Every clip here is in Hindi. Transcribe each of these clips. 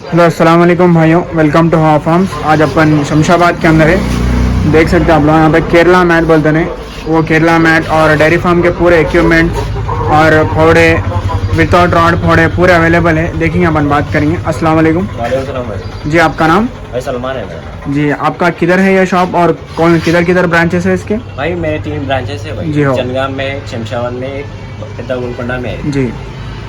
हेलो अस्सलाम वालेकुम भाइयों, वेलकम टू हवा फार्म्स। आज अपन शमशाबाद के अंदर है। देख सकते हैं आप लोग यहाँ पे केरला मैट बोलते हैं, वो केरला मैट और डेयरी फार्म के पूरे इक्विपमेंट और फोड़े विदाउट रॉड फोड़े पूरे अवेलेबल है। देखेंगे, अपन बात करेंगे। अस्सलाम वालेकुम। वालेकुम सलाम भाई। जी, आपका नाम? भाई सलमान है मेरा। जी, आपका किधर है ये शॉप और कौन किधर ब्रांचेस है इसके? भाई मेरे 3 ब्रांचेस है भाई। जी हो। जनगाम में, शमशाबाद में, एक पेद्दा गोलकोंडा में है। जी,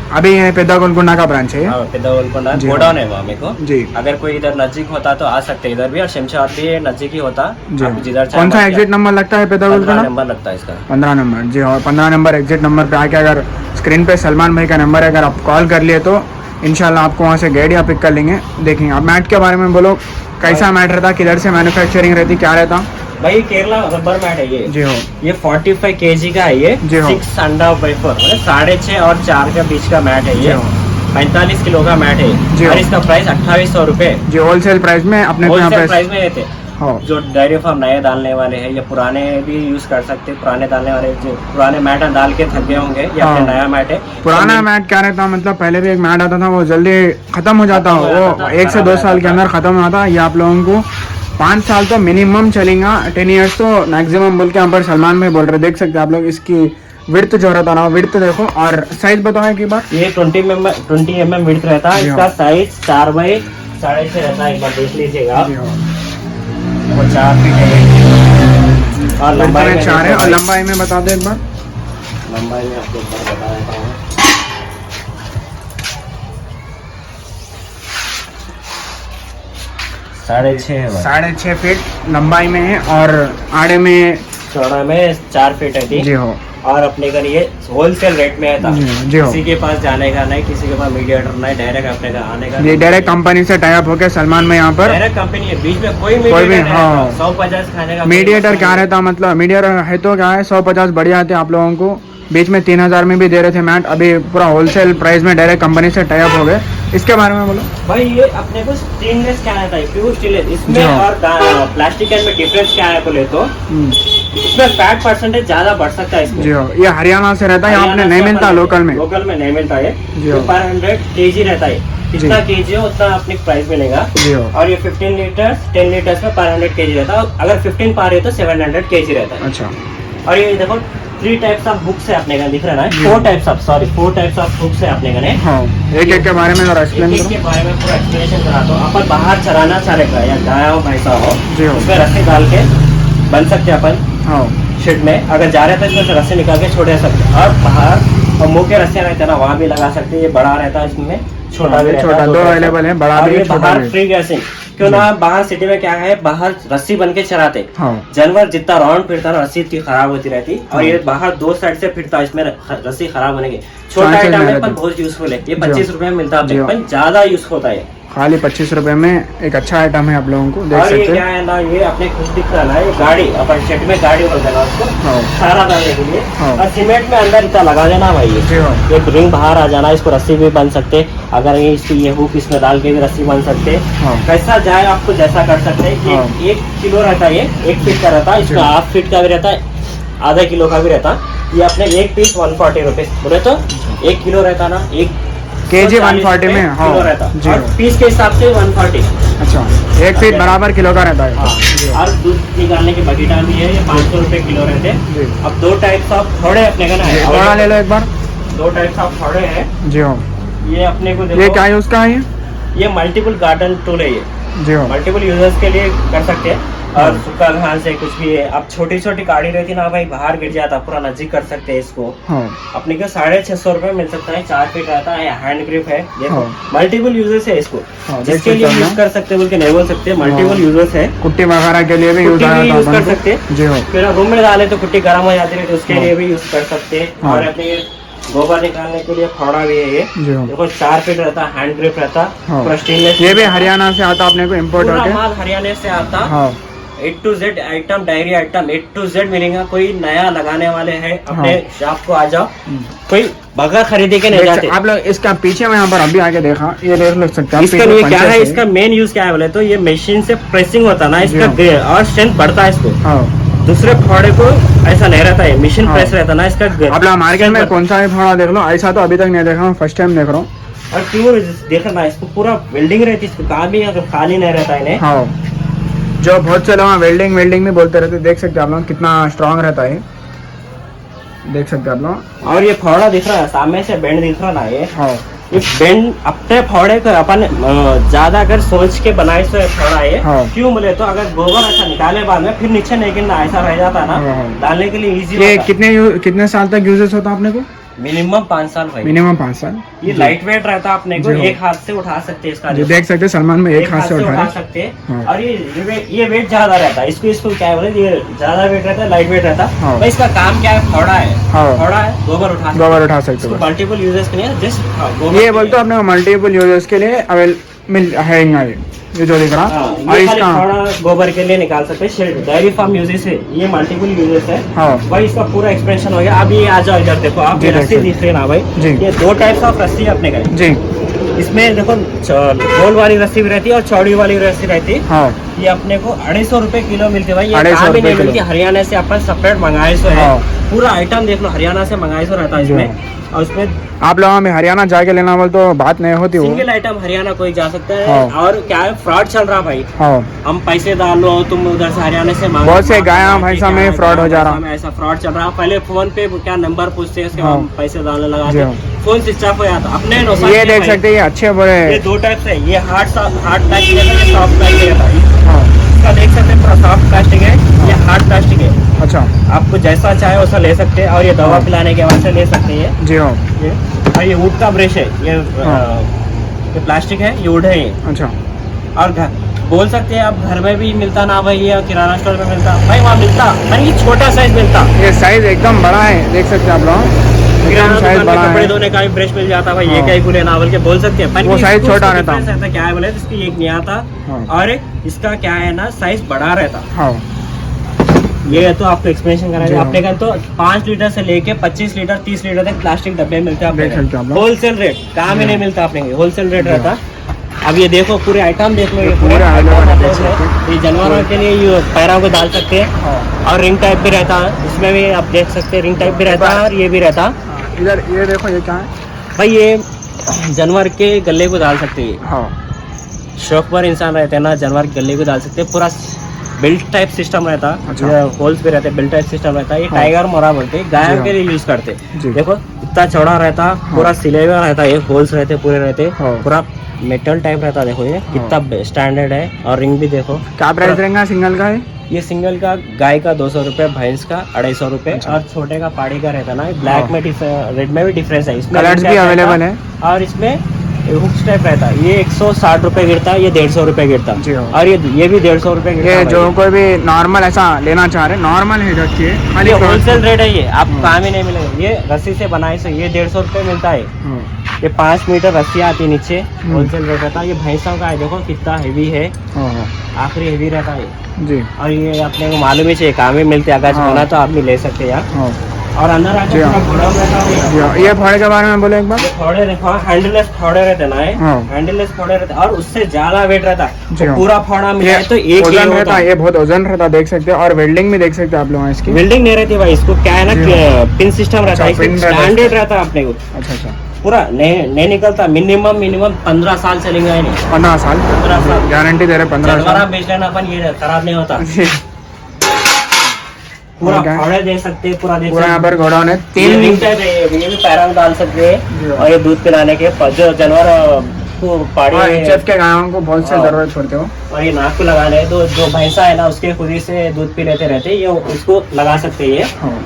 अभी ये पेद्दा गोलकोंडा का ब्रांच है। हाँ, पेद्दा गोलकोंडा जी गोडाउन है वहाँ मेरे को। जी। अगर कोई इधर नजदीक होता तो आ सकते इधर भी, और शमशाबाद भी नजदीक ही होता। जी, आप जिधर कौन सा एग्जिट नंबर लगता है पेद्दा 15 गोलकोंडा? नंबर लगता है इसका। 15 नंबर। जी, और 15 नंबर एग्जिट नंबर पे आके अगर स्क्रीन पे सलमान भाई का नंबर है, अगर आप कॉल कर लिए तो इंशाल्लाह आपको वहाँ से गाड़ी पिक कर लेंगे। देखेंगे, आप मैट के बारे में बोलो, कैसा मैट रहता, किधर से मैन्युफैक्चरिंग रहती, क्या रहता? भाई केरला रबर मैट है ये। जी हो। ये 45 kg का है ये। जी हो। 6 अंडा बाई 4 मतलब 6.5 और 4 के बीच का मैट है जी ये। हो। 45 किलो का मैट जी है हो। और इसका प्राइस 2800 रुपए जी, होलसेल प्राइस में अपने को यहाँ होलसेल पे। प्राइस में देते। हो। जो डेयरी फार्म नए डालने वाले हैं या पुराने भी यूज कर सकते हैं। पुराने डालने वाले जो पुराने मैट डाल के थक गए होंगे, ये हाँ। अपने नया मैट है। पुराना मैट क्या रहता, मतलब पहले भी एक मैट आता था, वो जल्दी खत्म हो जाता, खत्म हो वो जाता था, 1 से 2 खराब साल के हो अंदर खत्म हो जाता। ये आप लोगों को 5 साल तो मिनिमम चलेगा, 10 ईयर्स तो मैक्सिमम बोल के यहाँ पर सलमान भाई बोल रहे। देख सकते हैं आप लोग, इसकी विड्थ जो रहता ना, विड्थ देखो और साइज बताओ एक बार। ये 20 mm विड्थ रहता है। जी इसका हाँ। साइज 4 बाई 6.5 रहता है। एक बार देख लीजिएगा आप। जी हो। वो 4 फीट है और लंबाई में 4 है, देखो और भाई। लंबाई में बता दो एक बार। लंबाई में आपको एक बार बता देता हूँ। 6.5 है भाई। 6.5 फीट लंबाई में है और आड़े में। चौड़ा में 4 फीट है थी। जी हो। और अपने का ये होलसेल रेट में है था। जी हो। किसी के पास जाने का नहीं, किसी के पास मीडिएटर नहीं, डायरेक्ट अपने का आने का। ये डायरेक्ट कंपनी से टाई अप होकर सलमान में यहाँ पर डायरेक्ट कंपनी है, बीच में कोई कोई भी, मीडिएटर हाँ। नहीं। 150 खाने का मीडिएटर क्या रहता, मतलब मीडिएटर है तो क्या है, 150 बढ़िया आते आप लोगों को। बीच में 3000 में भी दे रहे थे मैट, अभी पूरा होलसेल प्राइस में डायरेक्ट कंपनी से टाई अप हो गए। इसके बारे में बोलो भाई। ये अपने को स्टेनलेस क्या रहता है, प्योर स्टेनलेस। इसमें जी हाँ। और प्लास्टिक कैन में डिफरेंस क्या है बोले तो इसमें फैट परसेंटेज ज्यादा बढ़ सकता है इसमें। जी हो। ये हरियाणा से रहता है, यहाँ अपने नहीं मिलता लोकल में। लोकल में नहीं मिलता है। जी हाँ। 500 kg रहता है। जितना kg हो उतना अपने प्राइस मिलेगा। जी हो। और ये 15 लीटर्स 10 लीटर्स में 500 kg रहता है। अगर 15 पा रहे हो तो 700 kg रहता है। अच्छा। और ये देखो 3 टाइप्स ऑफ बुक्स है अपने का, दिख रहा है। जी। 4 टाइप्स ऑफ बुक्स है अपने का ने। हाँ, एक के बारे में जरा एक्सप्लेन एक के करो। बारे में पूरा एक्सप्लेनेशन करा दो। अपन बाहर चराना चाह रहे या गाय हो भैंसा हो, जी हो। उसमें रस्सी डाल के बन सकते हैं अपन हाँ। शेड में। अगर जा रहे थे इसमें से रस्सी निकाल के छोड़ सकते हैं। और बाहर और मुंह के रस्से रहते हैं ना, वहाँ भी लगा सकते हैं। ये बड़ा रहता है, इसमें छोटा भी रहता है। छोटा दो अवेलेबल है, बड़ा और भी ये छोटा बाहर भी। फ्री गैसिंग क्यों ना। बाहर सिटी में क्या है, बाहर रस्सी बन के चराते। हाँ। जानवर जितना राउंड फिरता ना, रस्सी इतनी खराब होती रहती। और ये बाहर 2 साइड से फिरता, इसमें रस्सी खराब होने की। छोटा Chances आइटम नहीं है पर रहते। बहुत यूजफुल है। ये जी 25 रुपए में मिलता है जी अपने को, ज्यादा यूज होता है। खाली 25 रुपए में एक अच्छा आइटम है आप लोगों को, देख और ये सकते क्या हैं। है ना, ये अपने खुद दिख रहा है। ये गाड़ी अपन शेड में गाड़ी बोलते हैं उसको, हाँ। सारा डालने के लिए। हाँ। और सीमेंट में अंदर इतना लगा देना भाई। जी हाँ। ये रिंग बाहर आ जाना, इसको रस्सी भी बन सकते। अगर ये इसकी ये हुक इसमें डाल के भी रस्सी बन सकते। हाँ। कैसा जाए आपको जैसा कर सकते हैं। हाँ। ये 1 किलो रहता है, ये 1 फीट का रहता है। इसमें जी। 1/2 फीट का भी रहता है, आधा किलो का भी रहता है। ये अपने एक पीस 140 रुपीज बोले तो 1 किलो रहता ना, 1 केजी 140 में। हाँ। किलो रहता जी और हाँ। पीस के हिसाब से 140। अच्छा, 1 फीट बराबर किलो का रहता है। हाँ। और दूध निकालने के बगीटा भी है, ये 500 रुपए किलो रहते हैं। जी। अब 2 टाइप्स ऑफ थोड़े अपने का ना है। थोड़ा ले लो एक बार। 2 टाइप्स ऑफ थोड़े हैं। जी हो। ये अपने को ये देखो, क्या यूज का है? ये मल्टीपल गार्डन टूल है। ये जी हो। मल्टीपल यूजर्स के लिए कर सकते हैं। और सूखा घास है, कुछ भी है। अब छोटी छोटी गाड़ी रहती ना भाई, बाहर गिर जाता, पूरा नजदीक कर सकते हैं इसको। हाँ। अपने को 650 रुपए मिल सकता है। 4 फीट रहता है, हैंड ग्रिप है। देखो हाँ। मल्टीपल यूजर्स है इसको। हाँ, देख जिसके सकते लिए हैं यूज ना। कर सकते बोल के नहीं बोल सकते, मल्टीपल हाँ। यूजर्स है। कुट्टी वगैरह के लिए भी यूज कुट्टी भी यूज कर आता सकते है। हैं। जी हो। फिर रूम में डाले तो कुट्टी गर्म हो जाती है, तो उसके हाँ। लिए भी यूज कर सकते हैं। हाँ। और अपने गोबर निकालने के लिए फावड़ा भी है। ये जी हो। देखो 4 फीट रहता है, हैंड ग्रिप रहता, हाँ। पूरा स्टेनलेस। ये भी हरियाणा से आता अपने को इम्पोर्ट पूरा होके। माल हरियाणा से आता। हाँ। A to Z item, diary item A to Z मिलेगा। कोई नया लगाने वाले हैं अपने हाँ। शॉप को आ जाओ, कोई बगैर खरीदे के नहीं जाते। आप लोग इसका पीछे में यहाँ पर अभी आगे देखा, ये देख लग सकते हैं। इसका लिए क्या है, इसका मेन यूज क्या है बोले तो ये मशीन से प्रेसिंग होता ना, इसका और स्ट्रेंथ बढ़ता है इसको। हाँ। दूसरे फावड़े को ऐसा नहीं रहता है, मशीन हाँ। प्रेस रहता ना इसका। आप लोग मार्केट में कौन सा भी फावड़ा देख लो, ऐसा तो अभी तक नहीं देखा हूँ, फर्स्ट टाइम देख रहा हूँ। और प्योर देखना इसको पूरा वेल्डिंग रहती है, इसको काम भी अगर खाली नहीं रहता है इन्हें। हाँ, जो बहुत से लोग वेल्डिंग वेल्डिंग में बोलते रहते, देख सकते हैं आप लोग कितना स्ट्रांग रहता है, देख सकते हैं आप लोग। और ये फावड़ा दिख रहा है सामने से बेंड दिख रहा ना ये, हाँ ये बेंड अपने फावड़े को अपन ज्यादा अगर सोच के बनाए तो ये फावड़ा है। हाँ। क्यों बोले तो अगर गोबर अच्छा निकाले बाद में फिर नीचे नहीं गिरना, ऐसा रह जाता है ना, हाँ। डालने के लिए इजी ये होता। कितने साल तक यूजेस होता है अपने को? मिनिमम 5 साल भाई। मिनिमम 5 साल। ये लाइट वेट रहता है, अपने को जी हाँ। एक हाथ से उठा सकते हैं इसका, जो देख सकते हैं सलमान में एक हाथ से उठा उठा है। सकते हैं। हाँ। और ये वेट ज्यादा रहता है, इसको क्या बोले, ये ज्यादा वेट रहता है, लाइट वेट रहता है। हाँ। भाई इसका काम क्या है, फावड़ा है। हाँ। फावड़ा है, गोबर उठा सकते गोबर उठा सकते हैं, हो। मल्टीपल यूजेस के लिए जस्ट ये बोलते हो अपने मल्टीपल यूजर्स के लिए मिल है ये जो दिख रहा। और ये खाली इसका फावड़ा गोबर के लिए निकाल सकते हैं। डेयरी फार्म यूजेस है, ये मल्टीपल यूजेस है। हाँ। भाई इसका पूरा एक्सपेंशन हो गया। अब ये आ जाओ इधर देखो, आप जी, ये देख रस्सी सकते दिख रही है ना भाई, जी। ये 2 टाइप्स ऑफ रस्सी है अपने घर। जी इसमें देखो गोल वाली रस्सी भी रहती है और चौड़ी वाली रस्सी रहती है। हाँ ये अपने को 250 रुपए किलो मिलती है भाई। ये 250 कहाँ भी नहीं रुपए मिलती, किलो। हरियाणा से अपन सेपरेट मंगाए सो है। हाँ। पूरा आइटम देख लो, हरियाणा से मंगाए सो रहता है जी इसमें। और उसमें आप लोगों में हरियाणा जाके लेना बोल तो बात नहीं होती वो। सिंगल आइटम हरियाणा कोई जा सकता है। हाँ। और क्या है, फ्रॉड चल रहा भाई। हाँ हम पैसे डाल लो, तुम उधर से हरियाणा से मांगो। बहुत से गाया भैंसा में फ्रॉड हो जा रहा। में ऐसा फ्रॉड चल रहा। पहले फोन पे क्या नंबर पूछते हैं, उसके हाँ। बाद पैसे डालने जी लगाते, हाँ। फोन स्विच ऑफ हो जाता अपने नुकसान ये के देख भाई। सकते हैं, ये अच्छे बुरे। ये 2 टाइप से, ये हार्ड प्लास्टिक है, ये सॉफ्ट प्लास्टिक है। हाँ इसका देख सकते हैं पूरा सॉफ्ट प्लास्टिक है, ये हार्ड प्लास्टिक है। अच्छा आपको जैसा चाहे वैसा ले सकते हैं। और ये दवा हाँ। पिलाने के बाद से ले सकते हैं जी हाँ ये। और ये वुड का ब्रश है, हाँ। ये प्लास्टिक है, ये वुड है ये। अच्छा और बोल सकते हैं आप घर में भी मिलता ना भाई, या किराना स्टोर में मिलता भाई, वहाँ मिलता पर ये छोटा साइज मिलता। ये साइज एकदम बड़ा है, देख सकते हैं आप लोग, किराना एकदम साइज दुकान बड़ा में कपड़े है। धोने का भी ब्रश मिल जाता भाई, ये हाँ। क्या बोले ना बोल के बोल सकते हैं। पर वो ये साइज इसको छोटा difference रहता। रहता क्या है बोले, तो इसकी एक नहीं आता। हाँ। और इसका क्या है ना, साइज बड़ा रहता। हाँ ये तो आपको एक्सप्लेनेशन जी कराएंगे। हाँ। अपने का तो 5 लीटर से लेके 25 लीटर 30 लीटर तक प्लास्टिक डब्बे मिलते हैं देख सकते हैं आप लोग। होलसेल रेट, कहाँ जी में नहीं हाँ। मिलता अपने, होलसेल रेट जी रहता। अब ये देखो पूरे आइटम देख लो, ये पूरे item item मतलब देख सकते हैं। ये जानवरों के लिए ये पैरों को डाल सकते हैं। हाँ और रिंग टाइप भी रहता है, इसमें भी आप देख सकते हैं, रिंग टाइप भी रहता है और ये भी रहता। इधर ये देखो, ये क्या है? भाई ये जानवर के गले को डाल सकते हैं। हाँ शौक पर इंसान रहते हैं ना, जानवर के गले को डाल सकते हैं। पूरा बेल्ट टाइप सिस्टम रहता है, अच्छा। होल्स भी रहते हैं, बेल्ट टाइप सिस्टम रहता है। ये हाँ। टाइगर मोरा बोलते हैं, जी गायों हाँ। के लिए यूज करते जी। हैं। देखो इतना चौड़ा रहता, पूरा सिले हुआ रहता है, होल्स रहते पूरे रहते, हाँ। पूरा मेटल टाइप रहता। देखो ये कितना स्टैंडर्ड है। और रिंग भी देखो, क्या प्राइस रहेगा सिंगल का है? ये सिंगल का गाय का 200 रुपए, भैंस का 250 रुपए। अच्छा। और छोटे का पाड़ी का रहता ना, ब्लैक हाँ। में रेड में भी डिफरेंस है। इसमें कलर्स ring भी type अवेलेबल रहता, है। और इसमें हुक्स टाइप रहता है। ये 160 रुपए गिरता है, ये 150 रुपए गिरता जी हाँ। और ये भी 150 रुपए गिरता ये है जो भाई। कोई भी नॉर्मल ऐसा लेना चाह रहे, नॉर्मल है रखिए खाली। ये होलसेल रेट है, ये आप हाँ। कहाँ भी नहीं मिलेगा। ये रस्सी से बनाए से ये 150 रुपए मिलता है। हाँ ये 5 मीटर रस्सी आती है नीचे, होलसेल रेट रहता है। ये भैंसों का है, देखो कितना हेवी है, हाँ हाँ आखिरी हेवी रहता है। जी और ये अपने को मालूम ही चाहिए, कहाँ भी मिलते हैं। अगर हाँ। होना तो आप भी ले सकते हैं यार। हाँ और अंदर आके जी हाँ। पूरा घोड़ा रहता है। जी हाँ। ये फाड़े के बारे में बोले एक बार। ये फोड़े देखो, हैंडलेस फोड़े रहते ना, हाँ। हैंडलेस फोड़े रहते और उससे ज्यादा वेट रहता। जी हाँ। पूरा फोड़ा मिला ये है तो एक ही वजन होता रहता है, ये बहुत वजन रहता है, देख सकते हैं। और वेल्डिंग भी देख सकते हैं आप लोग इसकी। वेल्डिंग नहीं रहती भाई, इसको क्या है ना, जी पिन सिस्टम रहता है, अच्छा, पिन रहता है। स्टैंडर्ड रहता है अपने को। अच्छा अच्छा, पूरा नहीं निकलता। मिनिमम 15 साल चलेंगे ही नहीं। 15 साल 15 साल गारंटी दे रहे, 15 जानवर साल। बेच लेना अपन, ये खराब नहीं होता। जी। पूरा और क्या? फोड़े दे सकते हैं, पूरा देख पूरा यहाँ सकते पर गोडाउन है। हैं। ये 3 रिंग टाइप है, ये भी पैरा में डाल सकते जी हैं। हाँ। और ये दूध पिलाने के जो जानवर को पाड़ी में- एचएफ के गायों को बहुत से हाँ। जरूरत पड़ते हो। और ये नाक को लगाने तो जो भैंसा है ना, उसके खुद ही से दूध पी लेते रहते, ये उसको लगा सकते हैं। ये हाँ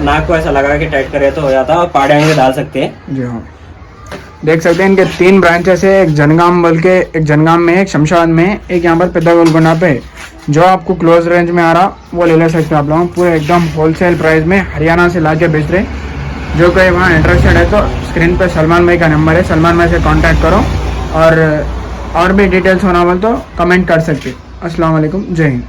नाक को ऐसा लगा के टाइट करे तो हो जाता है। और पाड़े में डाल सकते हैं। जी हाँ, देख सकते हैं इनके 3 ब्रांचेस है। एक जनगाम बोल के, एक जनगाम में है, एक शमशाबाद में है, एक यहाँ पर पेदा गोलकोंडा पे। जो आपको क्लोज रेंज में आ रहा वो ले सकते हैं आप लोग, पूरे एकदम होलसेल प्राइस में हरियाणा से ला के बेच रहे। जो कोई वहाँ इंटरेस्टेड है तो स्क्रीन पे सलमान भाई का नंबर है, सलमान भाई से कांटेक्ट करो। और भी डिटेल्स होना बोल तो कमेंट कर सकते। अस्सलाम वालेकुम, जय हिंद।